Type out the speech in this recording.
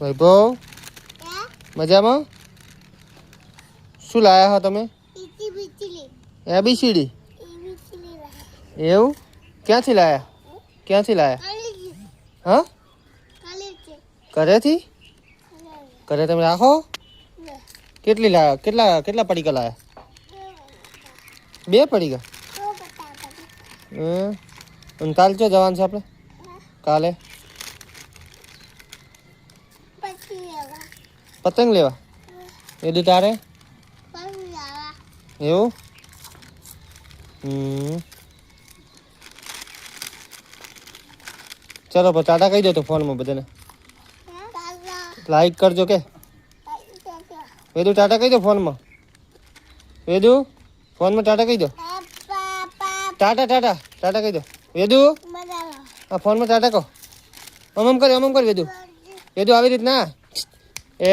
વૈભવ મજામાં? શું લાયા હો તમે? ABCD એવું? ક્યાંથી લાયા? ક્યાંથી લાયા? હા, ઘરેથી? ઘરે તમે રાખો? કેટલી લાયા? કેટલા પડીકા લાયા? 2 પડીકા. અને કાલે ચો જવાનું છે આપણે? કાલે પતંગ લેવા. એ તારે એવું? ચલો પછી ટાટા કહી દો તો ફોનમાં બધાને લાઈક કરજો કે વેદુ ટાટા કહી દો ફોનમાં. વેદુ ફોનમાં ટાટા કહી દો. ટાટા કહી દો વેદુ. આ ફોનમાં ટાટા કહો. આમ કર વેદુ. વેદુ આવી રીતના એ